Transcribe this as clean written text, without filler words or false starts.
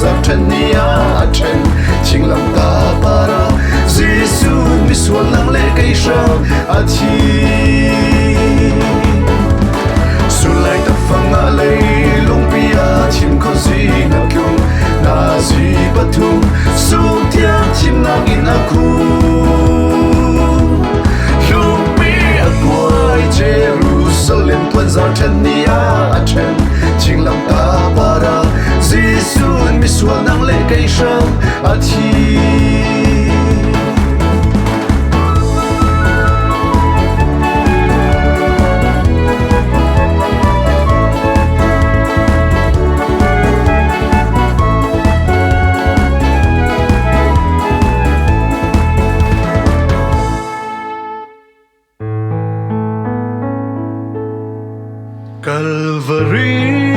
za chen nia chen ching lam ta para Giêsu mi sual nang le cây sang a thi su lai ta phang a lei long pia chim ko zi na kyung na zi pathum su tia chim na in a khu Jerusalem tuan za chen nia a chen ching lam ta para Giêsu mi sual nang le cây sang a thi Calvary